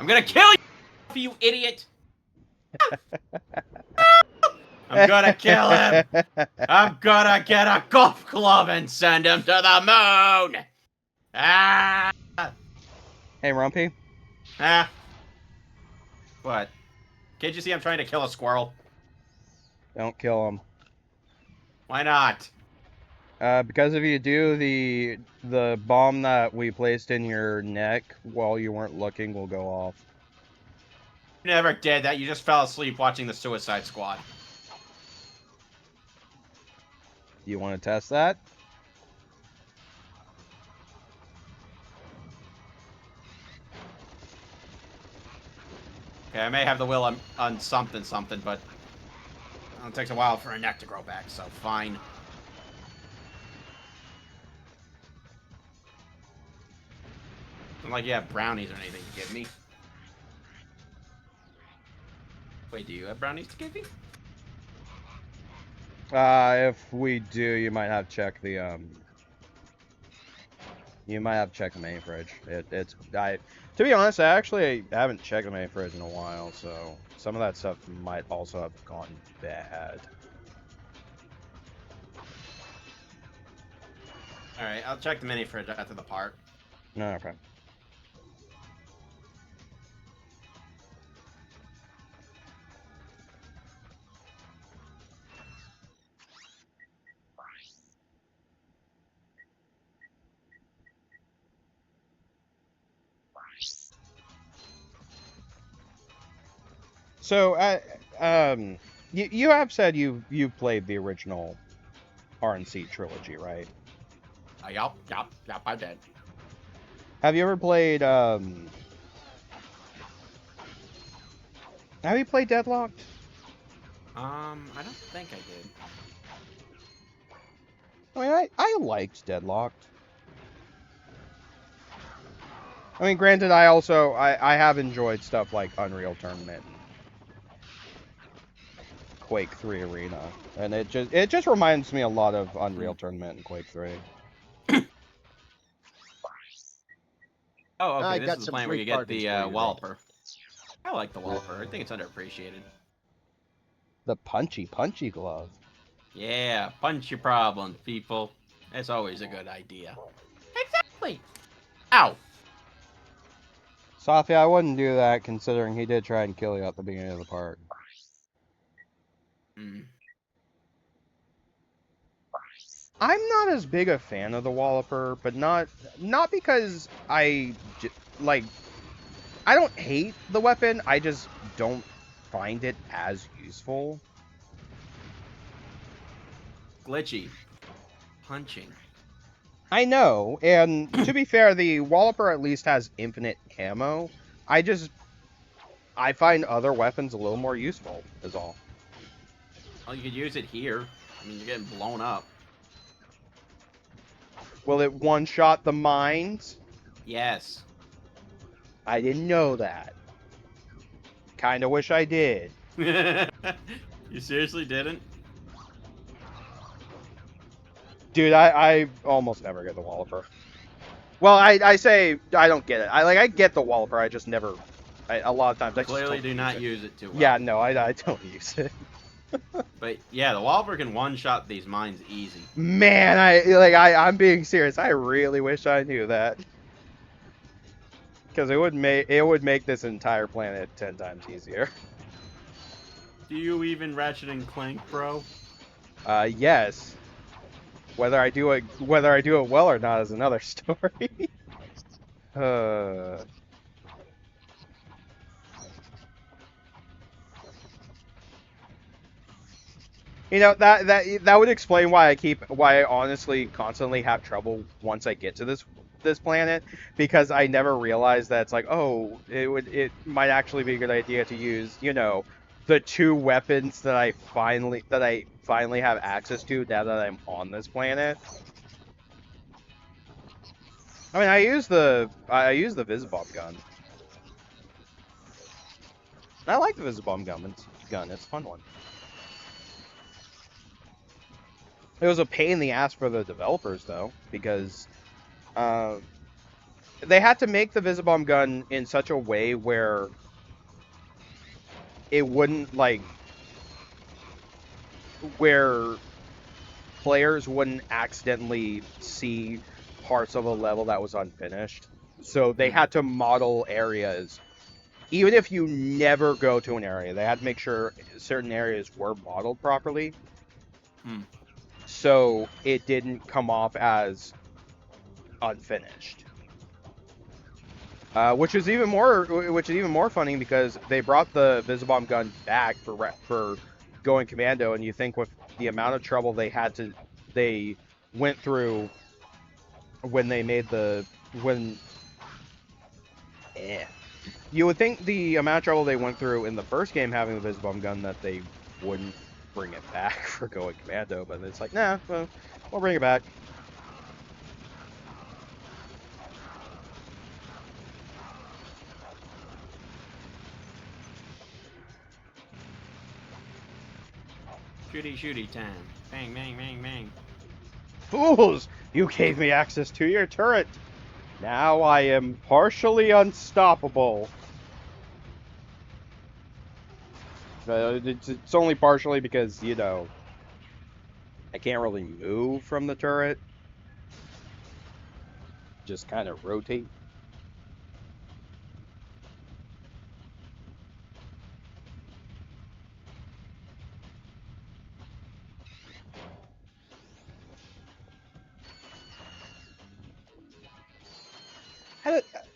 I'm gonna kill you idiot! I'm gonna kill him! I'm gonna get a golf club and send him to the moon! Ah! Hey, Rumpy. Ah. What? Can't you see I'm trying to kill a squirrel? Don't kill him. Why not? Because if you do, the bomb that we placed in your neck while you weren't looking will go off. You never did that. You just fell asleep watching the Suicide Squad. You want to test that? Okay, I may have the will on something, but it takes a while for a neck to grow back, so fine. It's not like you have brownies or anything to give me. Wait, do you have brownies to give me? If we do, you might have to check the You might have to check the main fridge. To be honest, I actually haven't checked the main fridge in a while, so some of that stuff might also have gone bad. Alright, I'll check the mini fridge after the part. No, okay. So, you have said you played the original RNC trilogy, right? Yup, I did. Have you ever played Have you played Deadlocked? I don't think I did. I mean, I liked Deadlocked. I mean, granted, I have enjoyed stuff like Unreal Tournament and Quake 3 Arena, and it just reminds me a lot of Unreal Tournament and Quake 3. Oh, okay, this is the plan where you get the Walloper. I like the Walloper. I think it's underappreciated. The punchy glove. Yeah, punch your problems, people. That's always a good idea. Exactly! Ow! Safia, I wouldn't do that considering he did try and kill you at the beginning of the part. I'm not as big a fan of the Walloper, but not because I don't hate the weapon, I just don't find it as useful. Glitchy. Punching. I know, and to be fair, the Walloper at least has infinite ammo. I find other weapons a little more useful, is all. Well, you could use it here. I mean, you're getting blown up. Will it one-shot the mines? Yes. I didn't know that. Kinda wish I did. You seriously didn't? Dude, I almost never get the Walloper. Well, I say I don't get it. I get the Walloper, I just never... a lot of times I clearly just do not use it too well. Yeah, no, I don't use it. But yeah, the Walloper can one-shot these mines easy. Man, I'm being serious. I really wish I knew that. Because it would make this entire planet 10 times easier. Do you even Ratchet and Clank, bro? Yes. Whether I do it well or not is another story. You know, that would explain why I honestly constantly have trouble once I get to this planet, because I never realized that it's like, oh, it might actually be a good idea to use, you know, the two weapons that I finally have access to now that I'm on this planet. I mean, I use the Visibomb gun. I like the Visibomb gun. It's a fun one. It was a pain in the ass for the developers, though, because they had to make the Visibomb gun in such a way where it wouldn't where players wouldn't accidentally see parts of a level that was unfinished. So they had to model areas. Even if you never go to an area, they had to make sure certain areas were modeled properly. So it didn't come off as unfinished. Which is even more funny because they brought the Visibomb gun back for going commando, and you think with the amount of trouble they went through when they made you would think the amount of trouble they went through in the first game having the Visibomb gun that they wouldn't bring it back for going commando, but it's like, nah, well, we'll bring it back. Shooty time. Bang, bang, bang, bang. Fools! You gave me access to your turret. Now I am partially unstoppable. It's only partially because, you know, I can't really move from the turret. Just kind of rotate.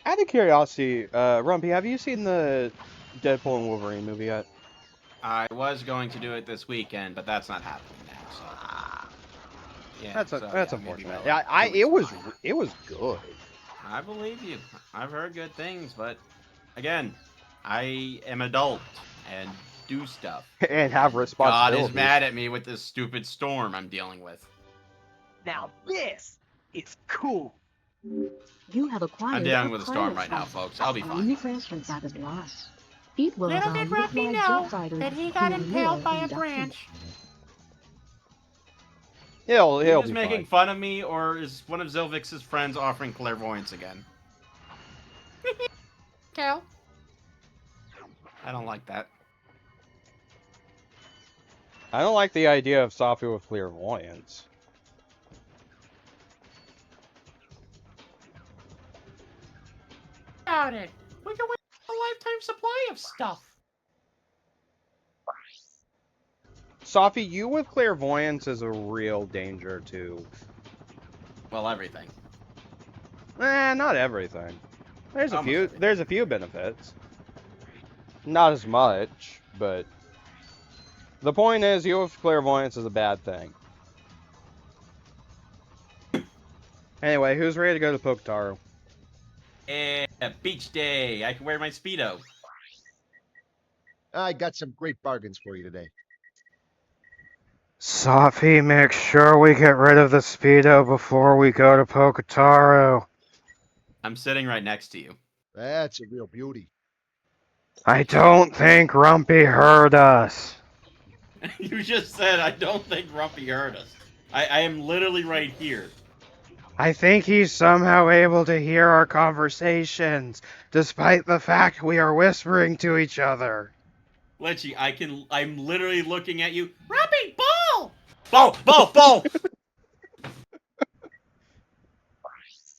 Out of curiosity, Rumpy, have you seen the Deadpool and Wolverine movie yet? I was going to do it this weekend, but that's not happening now. So yeah, That's unfortunate. maybe by, It was fine. good. I believe you. I've heard good things, but again, I am adult and do stuff. And have God responsibilities. is mad at me with this stupid storm I'm dealing with. Now this is cool. You have acquired I'm dealing a with a storm pilot right now, license. folks. I'll be When fine. you transfer that is lost. It will Little allow did you to Rumpy fly know jet fighters that he got through impaled your by a induction. branch. He'll Are you just be making fine. fun of me, or is one of Zilvix's friends offering clairvoyance again? Cal. I don't like that. I don't like the idea of Safi with clairvoyance. About it. We can win a lifetime supply of stuff. Safi, you with clairvoyance is a real danger to... Well, everything. not everything. There's a Almost few. everything. There's a few benefits. Not as much, but the point is, you with clairvoyance is a bad thing. Anyway, who's ready to go to Pokitaru? Yeah, beach day. I can wear my Speedo. I got some great bargains for you today. Safi, make sure we get rid of the Speedo before we go to Pokitaru. I'm sitting right next to you. That's a real beauty. I don't think Rumpy heard us. You just said I don't think Rumpy heard us. I am literally right here. I think he's somehow able to hear our conversations, despite the fact we are whispering to each other. Lechy, I'm literally looking at you. Rumpy, ball! Ball!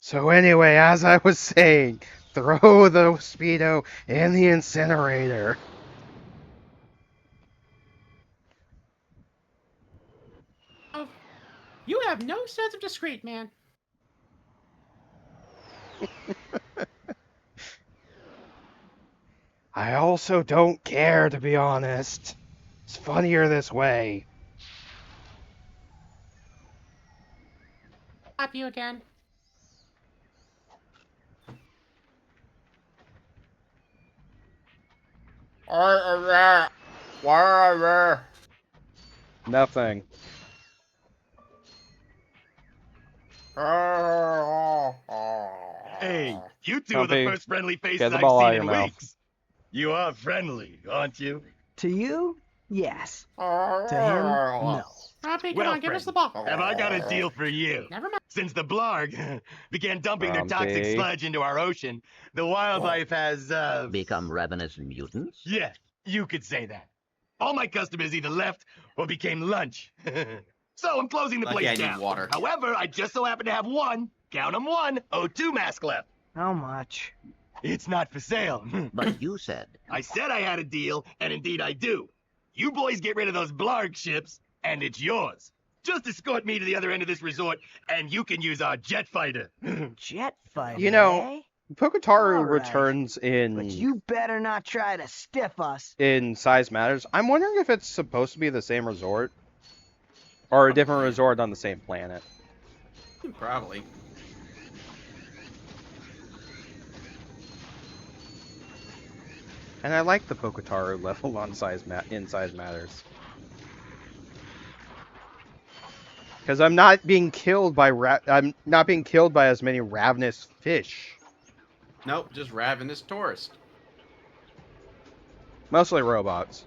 So anyway, as I was saying, throw the Speedo in the incinerator. Oh, you have no sense of discreet, man. I also don't care, to be honest. It's funnier this way. Slap you again. Nothing. Hey, you two are Humpy, the first friendly get faces the I've ball out of seen your in mouth. weeks. You are friendly, aren't you? To you, Yes. To him, no. Robbie, come Well, on, give us the friend, ball. have I got a deal for you? Never mind. Since the Blarg began dumping their toxic Grumpy. sludge into our ocean, the wildlife has, Become ravenous mutants? yeah, you could say that. All my customers either left or became lunch. So I'm closing the Lucky I place need down. water. However, I just so happen to have one, count 'em one, O2 mask left. How much? It's not for sale. But you said. I said I had a deal, and indeed I do. You boys get rid of those Blarg ships, and it's yours. Just escort me to the other end of this resort, and you can use our jet fighter. Jet fighter, You know, eh? Pokitaru Alright. returns But you better not try to stiff us. in Size Matters. I'm wondering if it's supposed to be the same resort or a different resort on the same planet. Probably. And I like the Pokitaru level on in Size Matters. Because I'm not being killed by I'm not being killed by as many ravenous fish. Nope, just ravenous tourist. Mostly robots.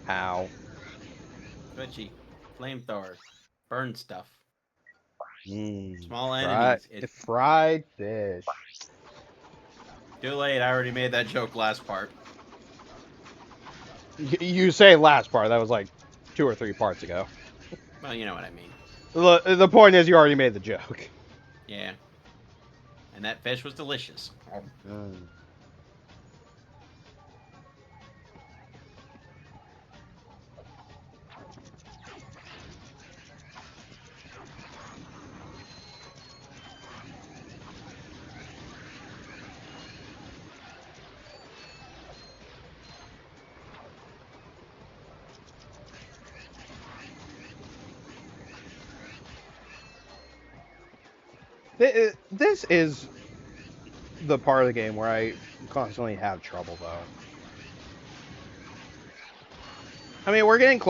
Ow. Twitchy. Flamethrower. Burn stuff. Mm. Small enemies. Fried fish. Too late, I already made that joke last part. You say last part. That was like 2 or 3 parts ago. Well, you know what I mean. The point is you already made the joke. Yeah. And that fish was delicious. Mm. This is the part of the game where I constantly have trouble, though. I mean, we're getting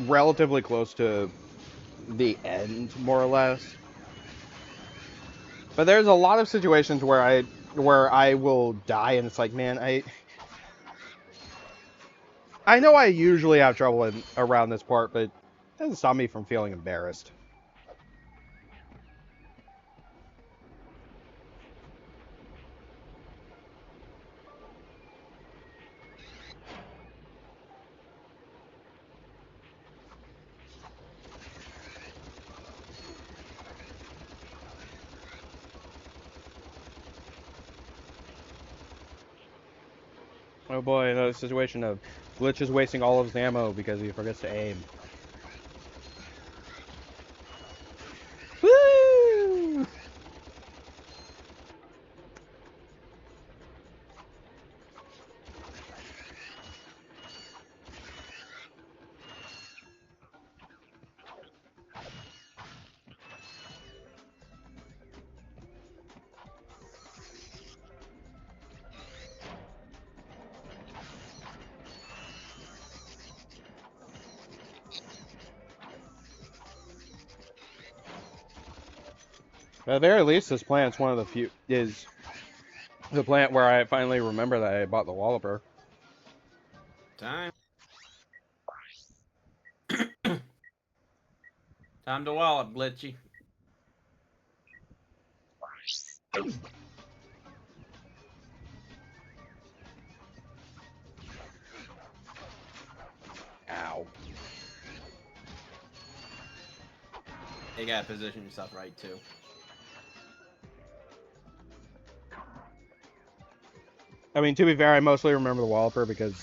relatively close to the end, more or less. But there's a lot of situations where I will die, and it's like, man, I know I usually have trouble around this part, but it doesn't stop me from feeling embarrassed. Oh boy, another situation of Glitch is wasting all of his ammo because he forgets to aim. Woo! At the very least, this plant's one of the few is the plant where I finally remember that I bought the Walloper. Time. Time to wallop, Glitchy. Ow. You gotta position yourself right, too. I mean, to be fair, I mostly remember the Walloper because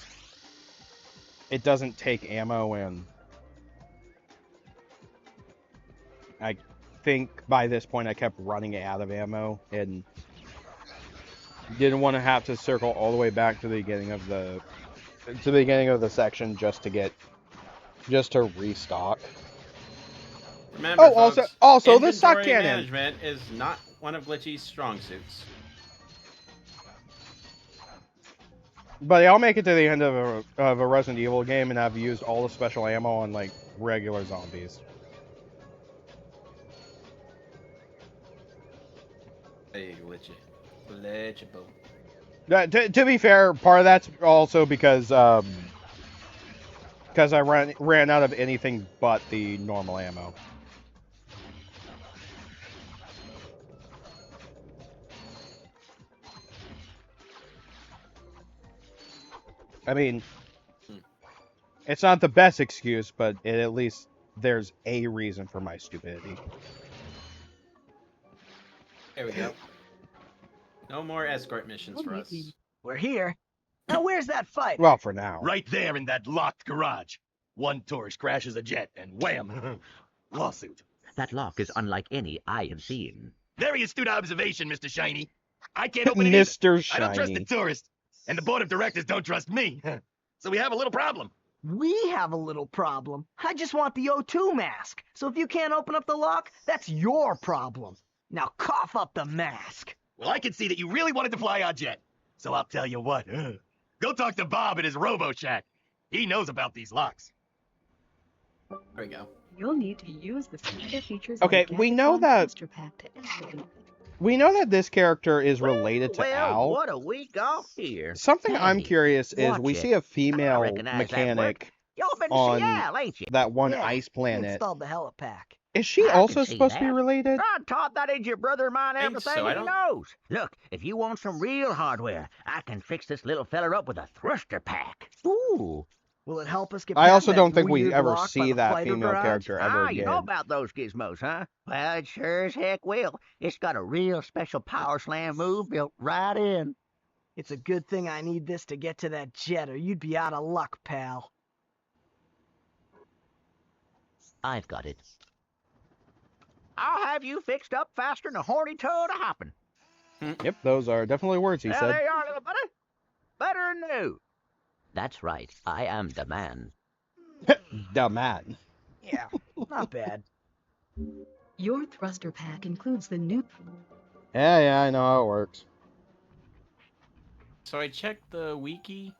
it doesn't take ammo, and I think by this point I kept running out of ammo and didn't want to have to circle all the way back to the beginning of the section just to restock. Remember, Oh, folks, also the suck inventory cannon. management is not one of Glitchy's strong suits. But I'll make it to the end of a Resident Evil game and have used all the special ammo on like regular zombies. Hey, Glitchy. Glitchy, boom. To be fair, part of that's also because I ran out of anything but the normal ammo. I mean, it's not the best excuse, but at least there's a reason for my stupidity. There we go. No more escort missions for us. We're here. Now where's that fight? Well, for now. Right there in that locked garage. One tourist crashes a jet, and wham! Lawsuit. That lock is unlike any I have seen. Very astute observation, Mr. Shiny. I can't open it either. Mr. Shiny. I don't trust the tourist, and the board of directors don't trust me. So we have a little problem. We have a little problem. I just want the O2 mask. So if you can't open up the lock, that's your problem. Now cough up the mask. Well, I can see that you really wanted to fly our jet. So I'll tell you what. Go talk to Bob at his Robo Shack. He knows about these locks. There we go. You'll need to use the special features. Okay, of the we know Gadgetron that- booster pack to activate. We know that this character is related to Well, Al. what a week off here. Something I'm Hey, curious is watch we it. see a I female recognize that mechanic Y'all been to on Seattle, ain't you? that one Yeah, ice He planet. installed the helipack. Is she I can also see supposed to be that. related? I taught that is your brother of mine Think everything so, I he don't- knows. Look, if you want some real hardware, I can fix this little feller up with a thruster pack. Ooh. Will it help us get I past also that don't think we weird ever lock by see the that fighter female garage? character ever You again. know about those gizmos, huh? Well, it sure as heck will. It's got a real special power slam move built right in. It's a good thing I need this to get to that jet, or you'd be out of luck, pal. I've got it. I'll have you fixed up faster than a horny toad a hopping. Yep, those are definitely words he There said. they are, little buddy. Better than new. That's right. I am the man. The man. Yeah, not bad. Your thruster pack includes the new. Yeah, I know how it works. So I checked the wiki.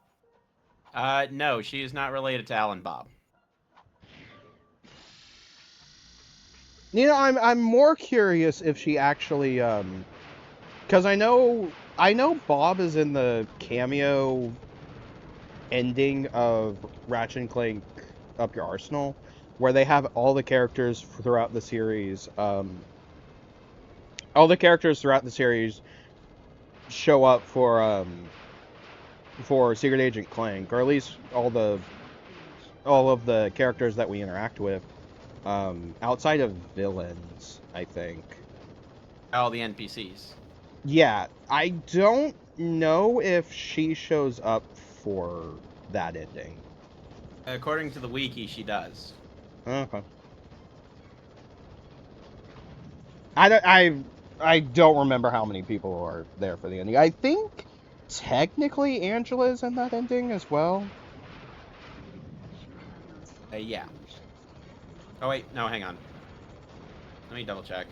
No, she is not related to Alan Bob. You know, I'm more curious if she actually because I know Bob is in the cameo ending of Ratchet Clank Up Your Arsenal, where they have all the characters throughout the series. All the characters throughout the series show up for Secret Agent Clank, or at least all of the characters that we interact with. Outside of villains, I think. All the NPCs. Yeah, I don't know if she shows up for that ending. According to the wiki, she does. Okay. I don't remember how many people are there for the ending. I think technically Angela's in that ending as well. Yeah. Oh wait, no, hang on. Let me double check.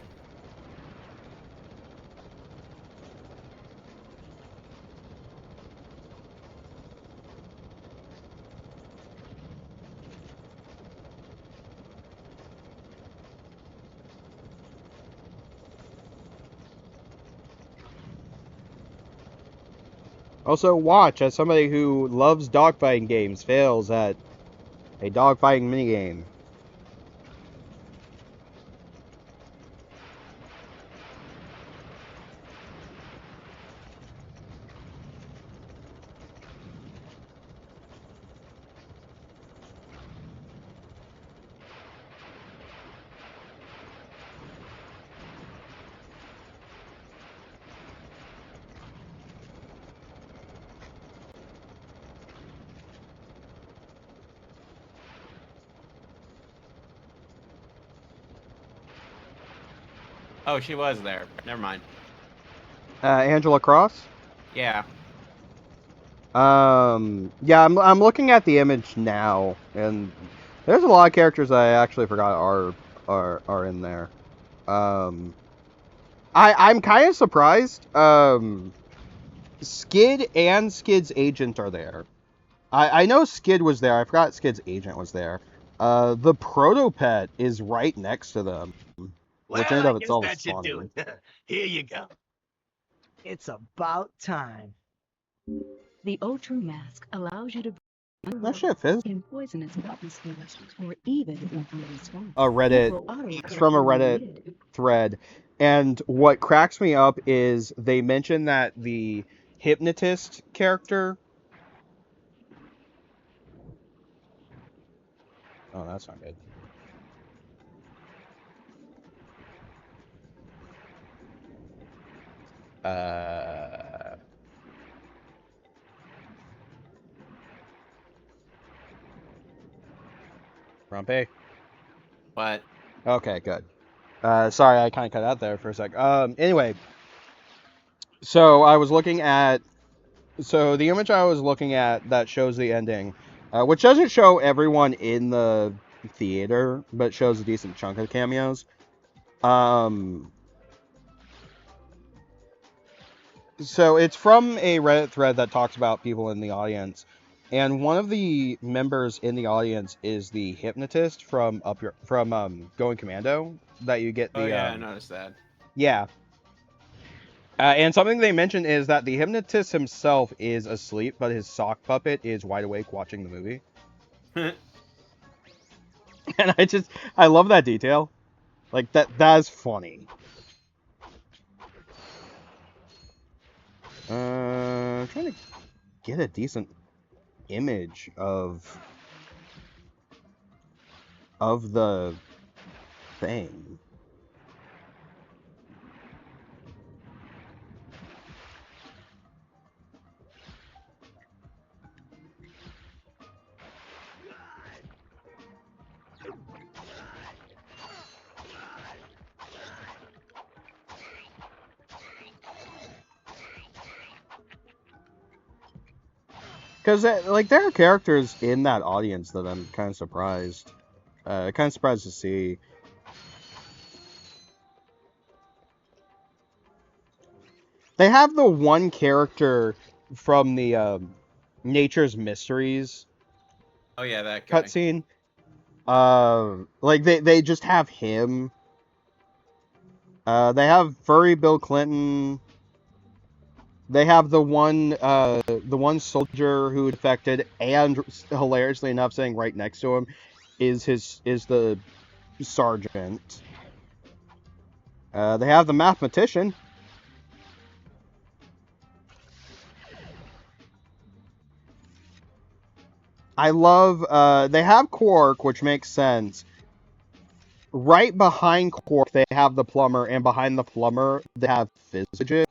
Also, watch as somebody who loves dogfighting games fails at a dogfighting minigame. Oh, she was there. Never mind. Angela Cross? Yeah. Yeah, I'm looking at the image now, and there's a lot of characters I actually forgot are in there. I'm kind of surprised. Skid and Skid's agent are there. I know Skid was there. I forgot Skid's agent was there. The Protopet is right next to them, which in and Well, of I guess itself is that should do funny. it. Here you go. It's about time. The O2 mask allows you to That shit fizz. in poisonous atmospheres or even in urban swamps. A Reddit, it's from a Reddit thread, and what cracks me up is they mention that the hypnotist character. Oh, that's not good. Rompe. What? Okay, good. Sorry, I kind of cut out there for a sec. Anyway, so I was looking at, so the image I was looking at that shows the ending, which doesn't show everyone in the theater, but shows a decent chunk of cameos. So it's from a Reddit thread that talks about people in the audience, and one of the members in the audience is the hypnotist from Going Commando that you get the Oh yeah, I noticed that. yeah. And something they mentioned is that the hypnotist himself is asleep, but his sock puppet is wide awake watching the movie. And I love that detail. Like that's funny. I'm trying to get a decent image of the thing. Because like there are characters in that audience that I'm kind of surprised to see. They have the one character from the Nature's Mysteries Oh yeah, that guy. cutscene. Like they just have him. They have Furry Bill Clinton. They have the one soldier who defected, and hilariously enough, sitting right next to him is the sergeant. They have the mathematician. I love. They have Quark, which makes sense. Right behind Quark, they have the plumber, and behind the plumber, they have Fizzigit.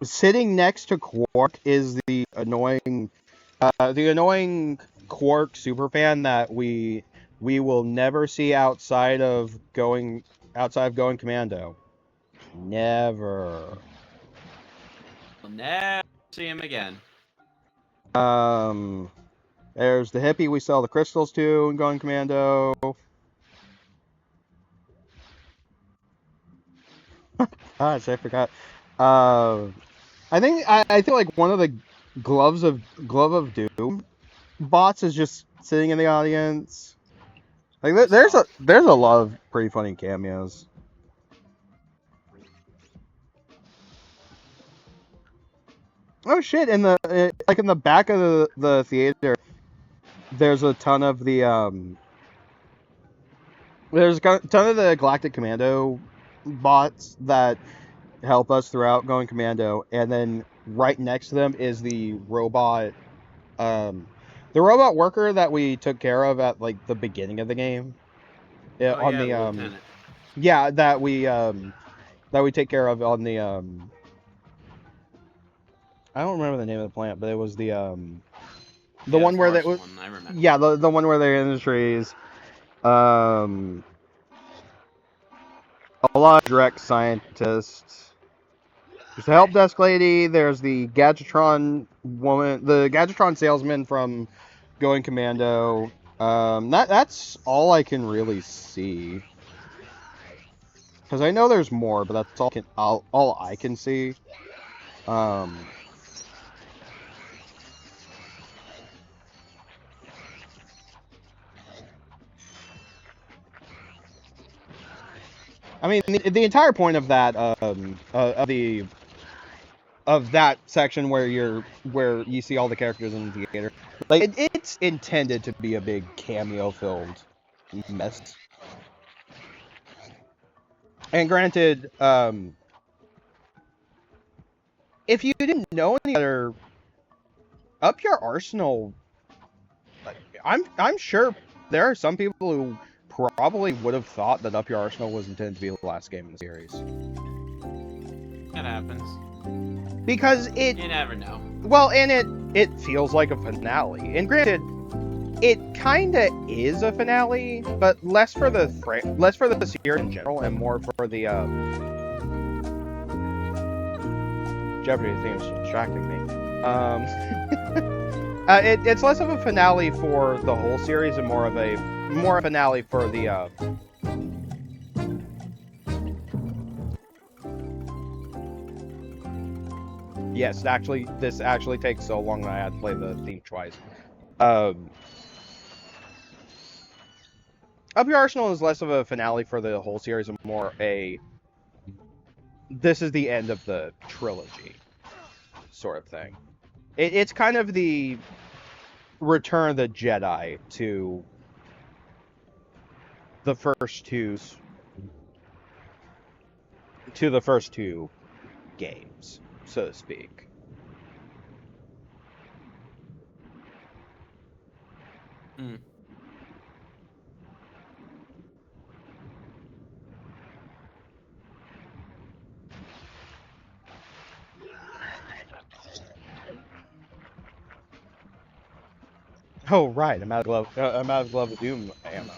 Sitting next to Quark is the annoying Quark superfan that we will never see outside of Going Commando. Never. We'll never see him again. There's the hippie we sell the crystals to in Going Commando. Gosh, I forgot. I think like one of the Glove of Doom bots is just sitting in the audience. Like there's a lot of pretty funny cameos. Oh shit! In the back of the theater, there's a ton of the there's a ton of the Galactic Commando bots that help us throughout Going Commando, and then right next to them is the robot worker that we took care of at like the beginning of the game. Yeah, Oh yeah, the lieutenant. Yeah, that we take care of on the I don't remember the name of the plant, but it was the one where one, I remember. Yeah, the one where they're in the trees. A lot of direct scientists. There's the help desk lady. There's the Gadgetron woman, the Gadgetron salesman from Going Commando. That's all I can really see. Because I know there's more, but that's all I can see. I mean, the entire point of that of that section where you see all the characters in the theater, like it's intended to be a big cameo filled mess. And granted, if you didn't know any other, Up Your Arsenal, I'm sure there are some people who probably would have thought that Up Your Arsenal was intended to be the last game in the series. That happens. Because You never know. well, and it feels like a finale. And granted, it kinda is a finale, but less for the series in general, and more for the Jeopardy theme's distracting me. It's less of a finale for the whole series and more a finale for the Yes, this actually takes so long that I had to play the theme twice. Up Your Arsenal is less of a finale for the whole series and more this is the end of the trilogy sort of thing. It's kind of the Return of the Jedi to the first two games, so to speak. Mm. Oh right, I'm out of Glove of Doom ammo.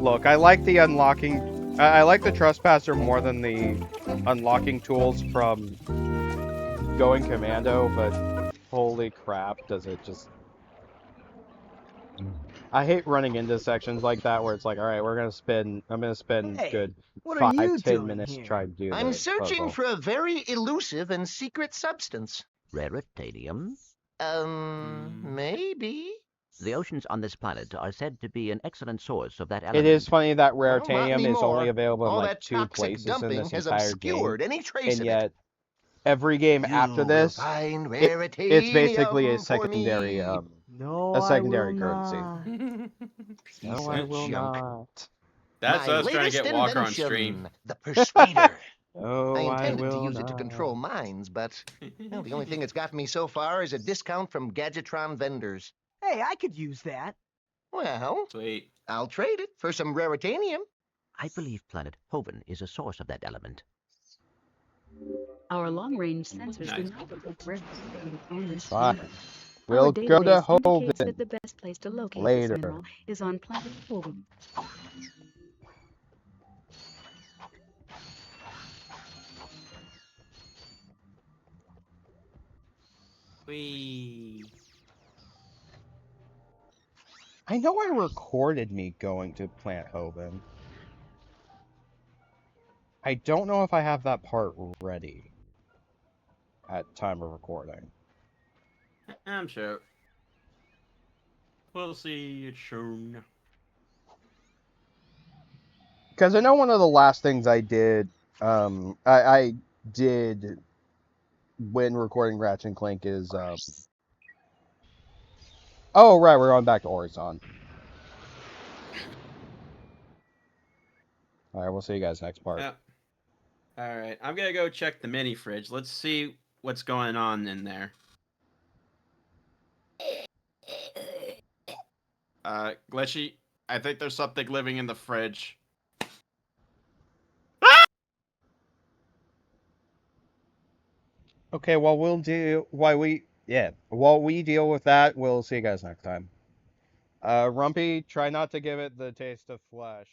Look, I like the unlocking. I like the Trespasser more than the unlocking tools from Going Commando, but holy crap, does it just... I hate running into sections like that where it's like, all right, I'm gonna spend Hey, good what are you 5-10 doing minutes here? trying to do I'm the searching puzzle. for a very elusive and secret substance. Raritanium? Maybe. The oceans on this planet are said to be an excellent source of that It element. is funny that Well, not Raritanium is only anymore. available in All like that 2 toxic places in dumping this has entire game, obscured any trace and of yet it. every game after You will this, find it's basically Raritanium for me. No, a I will secondary currency. not. Piece No, I of will junk. not. That's My us trying to latest get Walker on invention, stream. the Persuader. Oh, I I intended to will use it to control not. minds, but well, the only thing it's gotten me so far is a discount from Gadgetron vendors. Hey, I could use that. Well, Sweet. I'll trade it for some Raritanium. I believe planet Hoven is a source of that element. Our long-range sensors Nice. do not detect rare on this Fine. planet. We'll Our go to database indicates Hoven that the best place to locate later. this mineral is on planet Hoven. Wee. I know I recorded me going to Plant Hoven. I don't know if I have that part ready at time of recording. I'm sure. We'll see it soon. Because I know one of the last things I did, I did when recording Ratchet Clank is, oh right, we're going back to Horizon. All right, we'll see you guys next part. Yep. All right, I'm gonna go check the mini fridge. Let's see what's going on in there. Glitchy, I think there's something living in the fridge. Okay, well we'll do yeah, while we deal with that, we'll see you guys next time. Rumpy, try not to give it the taste of flesh.